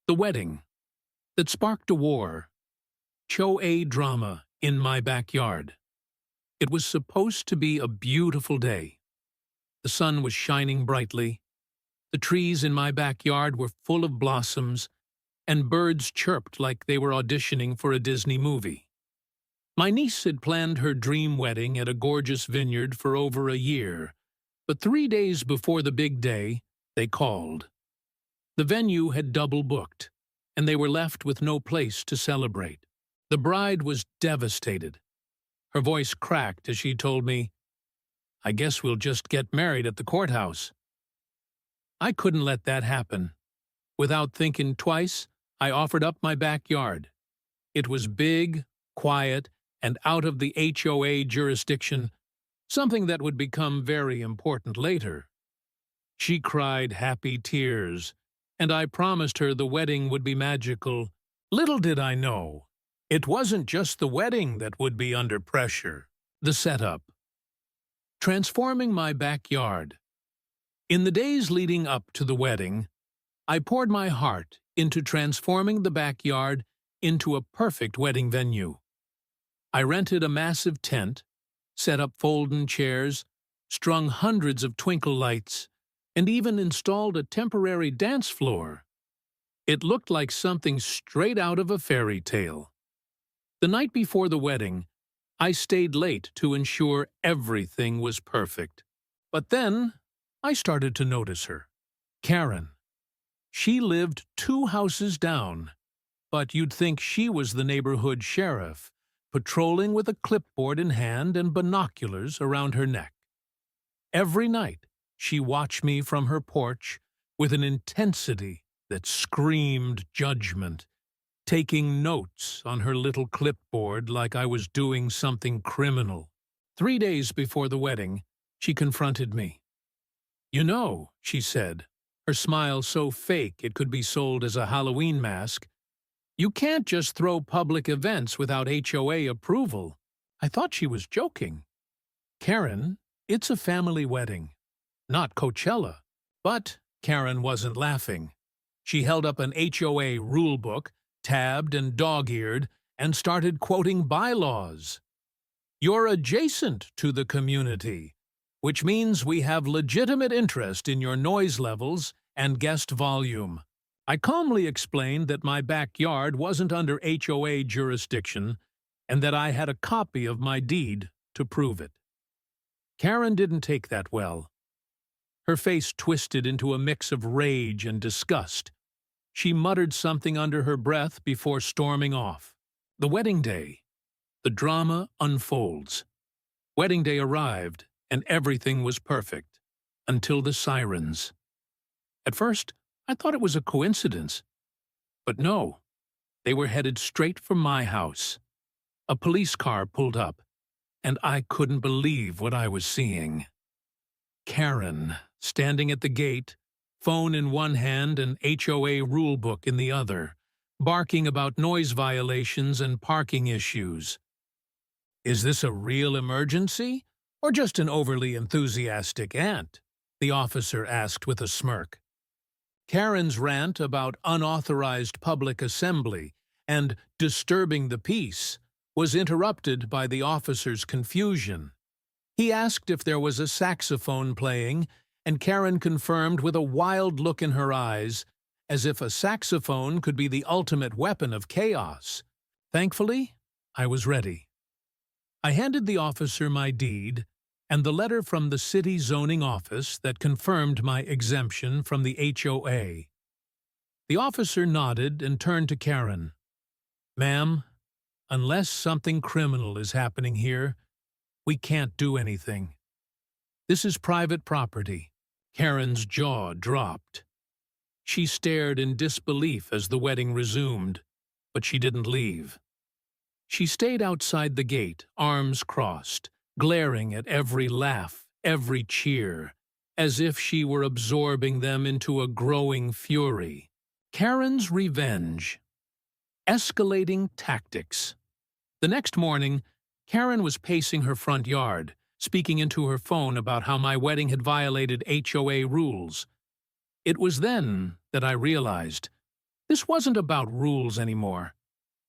The wedding that sparked a war. HOA drama in my backyard. It was supposed to be a beautiful day. The sun was shining brightly. The trees in my backyard were full of blossoms, and birds chirped like they were auditioning for a Disney movie. My niece had planned her dream wedding at a gorgeous vineyard for over a year, but 3 days before the big day, they called. The venue had double booked, and they were left with no place to celebrate. The bride was devastated. Her voice cracked as she told me, "I guess we'll just get married at the courthouse." I couldn't let that happen. Without thinking twice, I offered up my backyard. It was big, quiet, and out of the HOA jurisdiction, something that would become very important later. She cried happy tears, and I promised her the wedding would be magical. Little did I know, it wasn't just the wedding that would be under pressure. The setup. Transforming my backyard. In the days leading up to the wedding, I poured my heart into transforming the backyard into a perfect wedding venue. I rented a massive tent, set up folding chairs, strung hundreds of twinkle lights, and even installed a temporary dance floor. It looked like something straight out of a fairy tale. The night before the wedding, I stayed late to ensure everything was perfect. But then, I started to notice her. Karen. She lived 2 houses down, but you'd think she was the neighborhood sheriff, patrolling with a clipboard in hand and binoculars around her neck. Every night, she watched me from her porch with an intensity that screamed judgment, taking notes on her little clipboard like I was doing something criminal. 3 days before the wedding, she confronted me. "You know," she said, her smile so fake it could be sold as a Halloween mask, "you can't just throw public events without HOA approval." I thought she was joking. "Karen, it's a family wedding, not Coachella." But Karen wasn't laughing. She held up an HOA rulebook, tabbed and dog-eared, and started quoting bylaws. "You're adjacent to the community, which means we have legitimate interest in your noise levels and guest volume." I calmly explained that my backyard wasn't under HOA jurisdiction and that I had a copy of my deed to prove it. Karen didn't take that well. Her face twisted into a mix of rage and disgust. She muttered something under her breath before storming off. The wedding day. The drama unfolds. Wedding day arrived, and everything was perfect, until the sirens. At first, I thought it was a coincidence. But no, they were headed straight for my house. A police car pulled up, and I couldn't believe what I was seeing. Karen, standing at the gate, phone in one hand and HOA rulebook in the other, barking about noise violations and parking issues. "Is this a real emergency, or just an overly enthusiastic aunt?" the officer asked with a smirk. Karen's rant about unauthorized public assembly and disturbing the peace was interrupted by the officer's confusion. He asked if there was a saxophone playing, and Karen confirmed with a wild look in her eyes, as if a saxophone could be the ultimate weapon of chaos. Thankfully, I was ready. I handed the officer my deed and the letter from the city zoning office that confirmed my exemption from the HOA. The officer nodded and turned to Karen. "Ma'am, unless something criminal is happening here, we can't do anything. This is private property." Karen's jaw dropped. She stared in disbelief as the wedding resumed, but she didn't leave. She stayed outside the gate, arms crossed, glaring at every laugh, every cheer, as if she were absorbing them into a growing fury. Karen's revenge. Escalating tactics. The next morning, Karen was pacing her front yard, speaking into her phone about how my wedding had violated HOA rules. It was then that I realized This wasn't about rules anymore.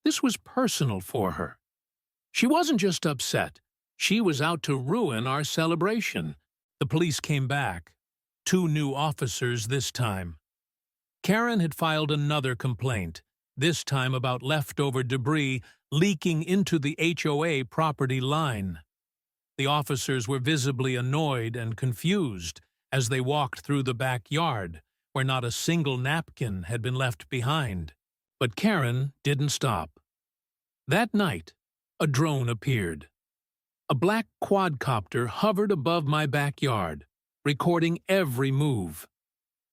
This was personal for her. She wasn't just upset. She was out to ruin our celebration. The police came back. 2 new officers this time. Karen had filed another complaint, this time about leftover debris leaking into the HOA property line. The officers were visibly annoyed and confused as they walked through the backyard, where not a single napkin had been left behind. But Karen didn't stop. That night, a drone appeared. A black quadcopter hovered above my backyard, recording every move.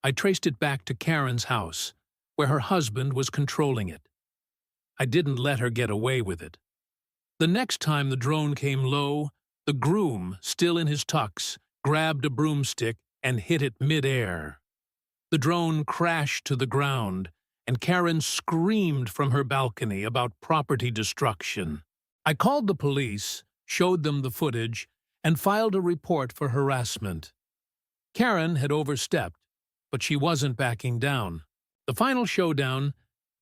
I traced it back to Karen's house, where her husband was controlling it. I didn't let her get away with it. The next time the drone came low, the groom, still in his tux, grabbed a broomstick and hit it mid-air. The drone crashed to the ground, and Karen screamed from her balcony about property destruction. I called the police, showed them the footage, and filed a report for harassment. Karen had overstepped, but she wasn't backing down. The final showdown,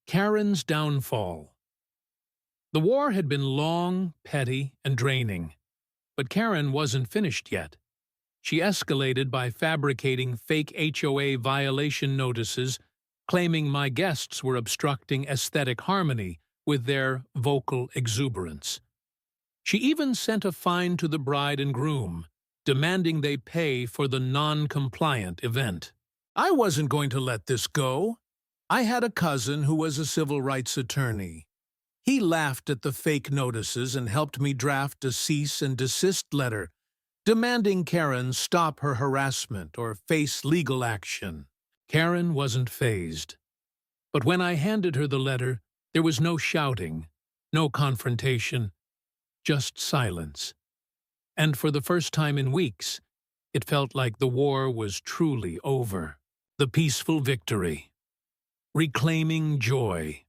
Karen's downfall. The war had been long, petty, and draining, but Karen wasn't finished yet. She escalated by fabricating fake HOA violation notices, claiming my guests were obstructing aesthetic harmony with their vocal exuberance. She even sent a fine to the bride and groom, demanding they pay for the non-compliant event. I wasn't going to let this go. I had a cousin who was a civil rights attorney. He laughed at the fake notices and helped me draft a cease and desist letter, demanding Karen stop her harassment or face legal action. Karen wasn't fazed. But when I handed her the letter, there was no shouting, no confrontation, just silence. And for the first time in weeks, it felt like the war was truly over. The peaceful victory. Reclaiming joy.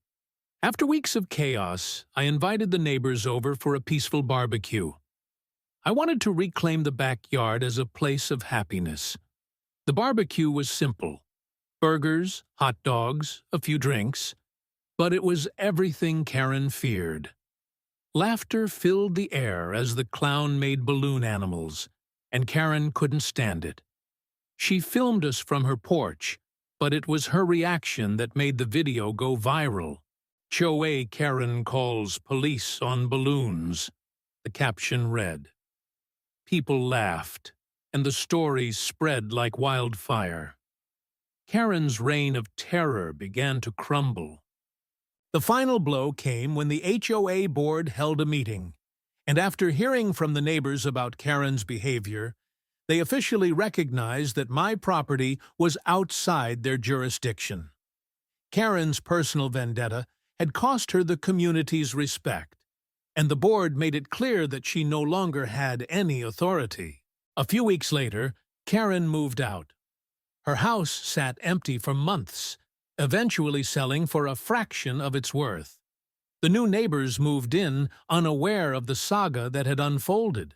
After weeks of chaos, I invited the neighbors over for a peaceful barbecue. I wanted to reclaim the backyard as a place of happiness. The barbecue was simple. Burgers, hot dogs, a few drinks. But it was everything Karen feared. Laughter filled the air as the clown made balloon animals, and Karen couldn't stand it. She filmed us from her porch, but it was her reaction that made the video go viral. HOA Karen calls police on balloons. The caption read. People laughed, and the story spread like wildfire. Karen's reign of terror began to crumble. The final blow came when the HOA board held a meeting, and after hearing from the neighbors about Karen's behavior, they officially recognized that my property was outside their jurisdiction. Karen's personal vendetta had cost her the community's respect, and the board made it clear that she no longer had any authority. A few weeks later, Karen moved out. Her house sat empty for months, eventually selling for a fraction of its worth. The new neighbors moved in, unaware of the saga that had unfolded.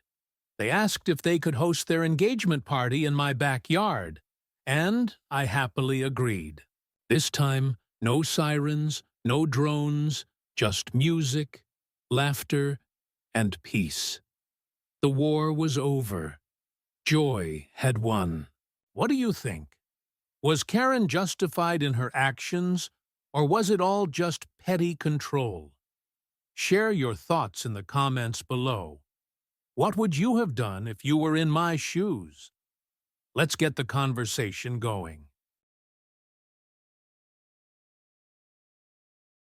They asked if they could host their engagement party in my backyard, and I happily agreed. This time, no sirens, no drones, just music, laughter, and peace. The war was over. Joy had won. What do you think? Was Karen justified in her actions, or was it all just petty control? Share your thoughts in the comments below. What would you have done if you were in my shoes? Let's get the conversation going.